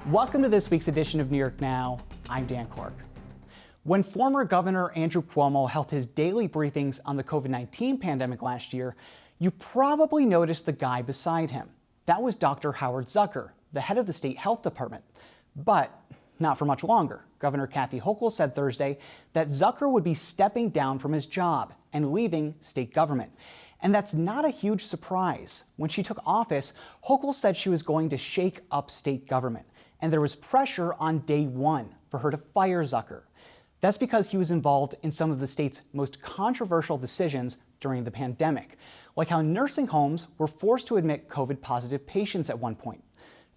Welcome to this week's edition of New York Now. I'm Dan Clark. When former Governor Andrew Cuomo held his daily briefings on the COVID-19 pandemic last year, you probably noticed the guy beside him. That was Dr. Howard Zucker, the head of the state health department. But not for much longer. Governor Kathy Hochul said Thursday that Zucker would be stepping down from his job and leaving state government. And that's not a huge surprise. When she took office, Hochul said she was going to shake up state government. And there was pressure on day one for her to fire Zucker. That's because he was involved in some of the state's most controversial decisions during the pandemic, like how nursing homes were forced to admit COVID-positive patients at one point.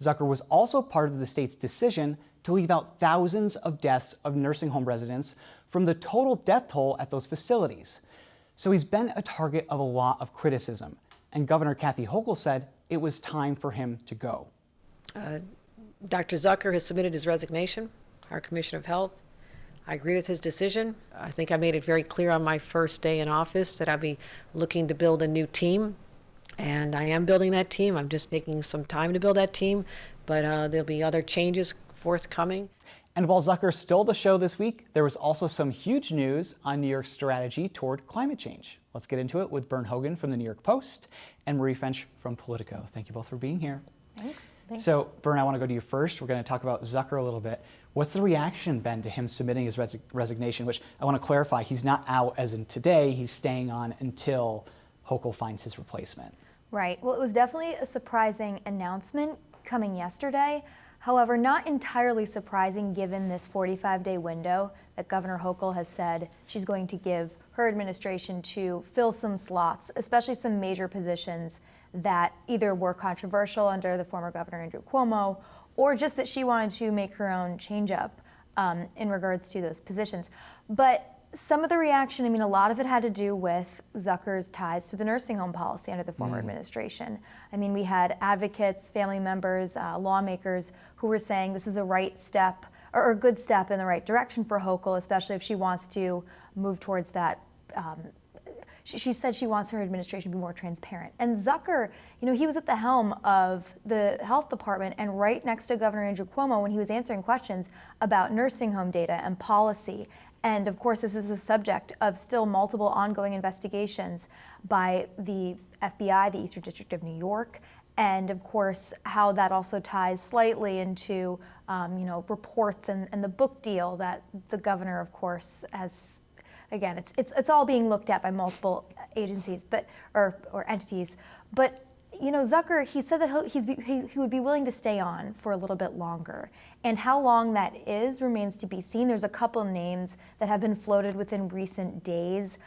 Zucker was also part of the state's decision to leave out thousands of deaths of nursing home residents from the total death toll at those facilities. So he's been a target of a lot of criticism, and Governor Kathy Hochul said it was time for him to go. Dr. Zucker has submitted his resignation, our Commissioner of Health. I agree with his decision. I think I made it very clear on my first day in office that I'll be looking to build a new team, and I am building that team. I'm just taking some time to build that team, but there'll be other changes forthcoming. And while Zucker stole the show this week, there was also some huge news on New York's strategy toward climate change. Let's get into it with Bern Hogan from the New York Post and Marie French from Politico. Thank you both for being here. Thanks. So, Bern, I want to go to you first. We're going to talk about Zucker a little bit. What's the reaction been to him submitting his resignation, which I want to clarify, he's not out as in today, he's staying on until Hochul finds his replacement. Right. Well, it was definitely a surprising announcement coming yesterday. However, not entirely surprising given this 45-day window that Governor Hochul has said she's going to give her administration to fill some slots, especially some major positions that either were controversial under the former Governor Andrew Cuomo, or just that she wanted to make her own change-up in regards to those positions. But some of the reaction, a lot of it had to do with Zucker's ties to the nursing home policy under the former administration. We had advocates, family members, lawmakers who were saying this is a right step, or a good step in the right direction for Hochul, especially if she wants to move towards that. She said she wants her administration to be more transparent. And Zucker, he was at the helm of the health department and right next to Governor Andrew Cuomo when he was answering questions about nursing home data and policy. And of course, this is the subject of still multiple ongoing investigations by the FBI, the Eastern District of New York, and of course, how that also ties slightly into, reports and the book deal that the governor, of course, has. Again, it's all being looked at by multiple agencies, or entities. But Zucker, he said that he would be willing to stay on for a little bit longer, and how long that is remains to be seen. There's a couple names that have been floated within recent days.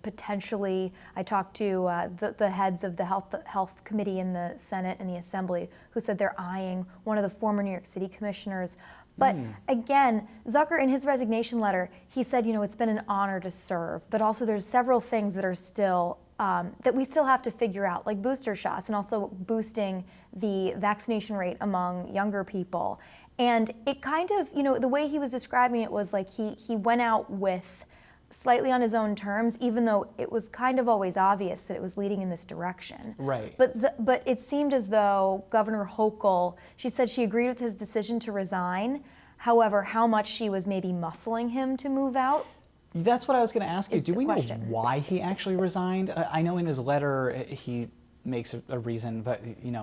Potentially, I talked to the heads of the health committee in the Senate and the Assembly, who said they're eyeing one of the former New York City commissioners. But again, Zucker, in his resignation letter, he said, it's been an honor to serve, but also there's several things that are still, that we still have to figure out, like booster shots and also boosting the vaccination rate among younger people. And it kind of, the way he was describing it was like he went out with slightly on his own terms, even though it was kind of always obvious that it was leading in this direction. Right. But it seemed as though Governor Hochul, she said she agreed with his decision to resign. However, how much she was maybe muscling him to move out. That's what I was going to ask you. Do we know question. why he actually resigned? I know in his letter he makes a reason, but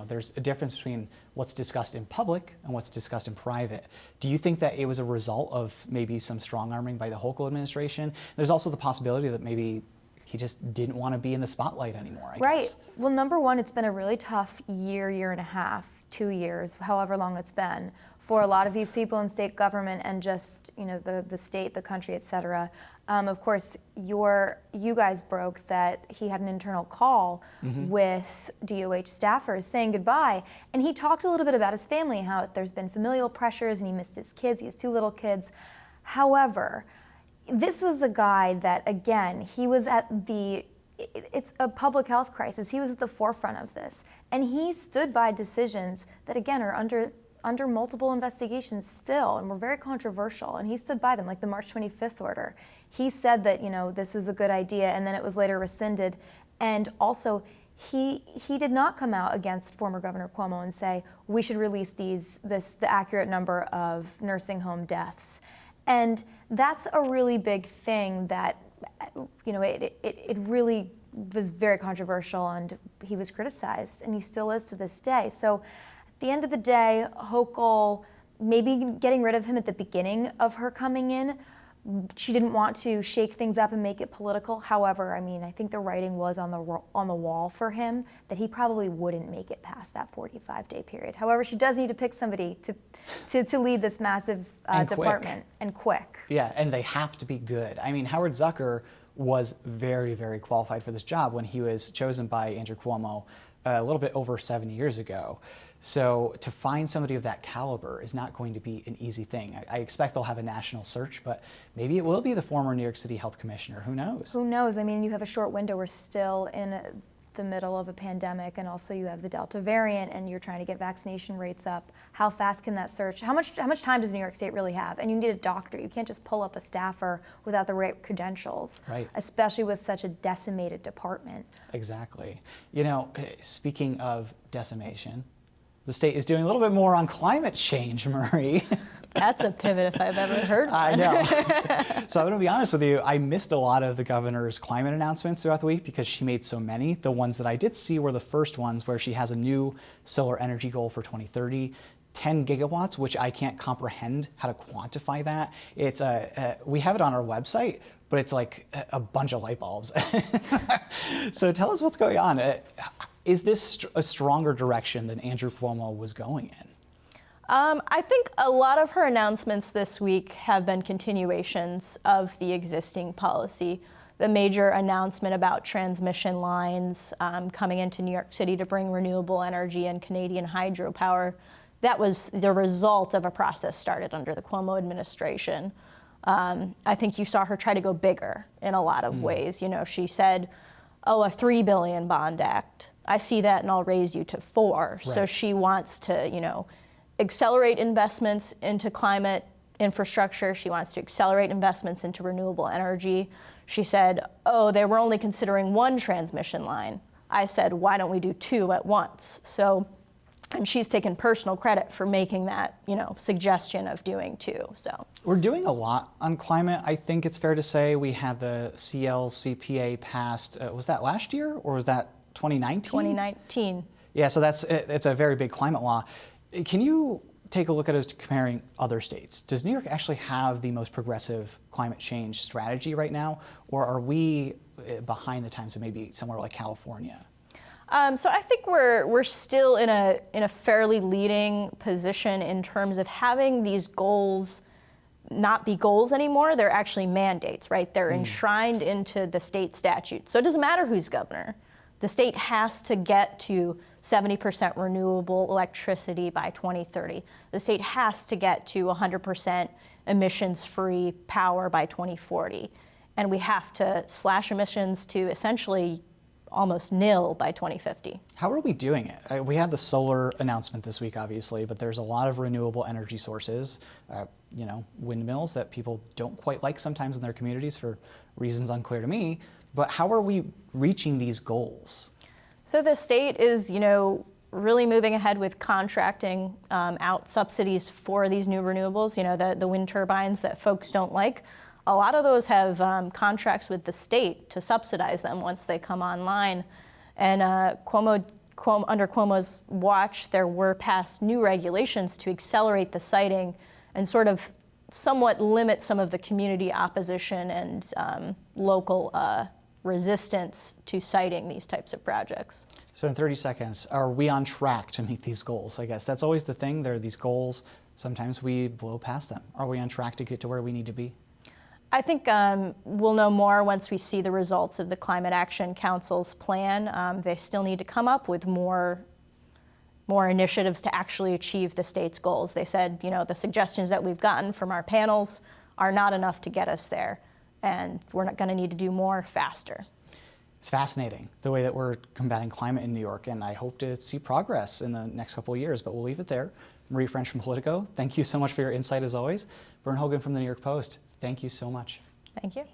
there's a difference between what's discussed in public and what's discussed in private. Do you think that it was a result of maybe some strong arming by the Hochul administration? There's also the possibility that maybe he just didn't want to be in the spotlight anymore, I guess. Well, number one, it's been a really tough year and a half, 2 years, however long it's been, for a lot of these people in state government and just, the state, the country, et cetera. Of course, you guys broke that he had an internal call with DOH staffers saying goodbye, and he talked a little bit about his family, how there's been familial pressures and he missed his kids. He has 2 little kids. However, this was a guy that, again, he was at it's a public health crisis. He was at the forefront of this, and he stood by decisions that, again, are under multiple investigations still and were very controversial, and he stood by them, like the March 25th order. He said that, this was a good idea, and then it was later rescinded. And also, he did not come out against former Governor Cuomo and say we should release the accurate number of nursing home deaths. And that's a really big thing that, you know, it really was very controversial, and he was criticized, and he still is to this day. So at the end of the day, Hochul, maybe getting rid of him at the beginning of her coming in, she didn't want to shake things up and make it political. However, I mean, I think the writing was on the wall for him that he probably wouldn't make it past that 45-day period. However, she does need to pick somebody to lead this massive department, and quick. Yeah, and they have to be good. I mean, Howard Zucker was very, very qualified for this job when he was chosen by Andrew Cuomo a little bit over 7 years ago. So to find somebody of that caliber is not going to be an easy thing. I expect they'll have a national search, but maybe it will be the former New York City health commissioner. Who knows? Who knows? I mean, you have a short window. We're still in the middle of a pandemic, and also you have the Delta variant, and you're trying to get vaccination rates up. How fast can that search? How much time does New York State really have? And you need a doctor. You can't just pull up a staffer without the right credentials, right? Especially with such a decimated department. Exactly. You know, speaking of decimation, the state is doing a little bit more on climate change, Marie. That's a pivot if I've ever heard one. I know. So I'm going to be honest with you, I missed a lot of the governor's climate announcements throughout the week because she made so many. The ones that I did see were the first ones where she has a new solar energy goal for 2030, 10 gigawatts, which I can't comprehend how to quantify that. It's we have it on our website, but it's like a bunch of light bulbs. So tell us what's going on. Is this a stronger direction than Andrew Cuomo was going in? I think a lot of her announcements this week have been continuations of the existing policy. The major announcement about transmission lines coming into New York City to bring renewable energy and Canadian hydropower, that was the result of a process started under the Cuomo administration. I think you saw her try to go bigger in a lot of ways. You know, she said, oh, a $3 billion bond act. I see that and I'll raise you to $4 billion. Right. So she wants to, you know, accelerate investments into climate infrastructure. She wants to accelerate investments into renewable energy. She said, oh, they were only considering one transmission line. I said, why don't we do 2 at once? So, and she's taken personal credit for making that, you know, suggestion of doing 2. So we're doing a lot on climate. I think it's fair to say we had the CLCPA passed. Was that last year or was that 2019? 2019. Yeah, so it's a very big climate law. Can you take a look at us comparing other states? Does New York actually have the most progressive climate change strategy right now, or are we behind the times of maybe somewhere like California? So I think we're still in a fairly leading position in terms of having these goals not be goals anymore. They're actually mandates, right? They're enshrined into the state statute. So it doesn't matter who's governor. The state has to get to 70% renewable electricity by 2030. The state has to get to 100% emissions-free power by 2040. And we have to slash emissions to essentially almost nil by 2050. How are we doing it? We had the solar announcement this week, obviously, but there's a lot of renewable energy sources, you know, windmills that people don't quite like sometimes in their communities for reasons unclear to me. But how are we reaching these goals? So the state is, you know, really moving ahead with contracting out subsidies for these new renewables, you know, the wind turbines that folks don't like. A lot of those have contracts with the state to subsidize them once they come online. And under Cuomo's watch, there were passed new regulations to accelerate the siting and sort of somewhat limit some of the community opposition and local resistance to siting these types of projects. So in 30 seconds, are we on track to meet these goals? I guess that's always the thing. There are these goals. Sometimes we blow past them. Are we on track to get to where we need to be? I think we'll know more once we see the results of the Climate Action Council's plan. They still need to come up with more initiatives to actually achieve the state's goals. They said, you know, the suggestions that we've gotten from our panels are not enough to get us there, and we're not going to need to do more faster. It's fascinating the way that we're combating climate in New York, and I hope to see progress in the next couple of years, but we'll leave it there. Marie French from Politico, thank you so much for your insight as always. Vern Hogan from the New York Post, thank you so much. Thank you.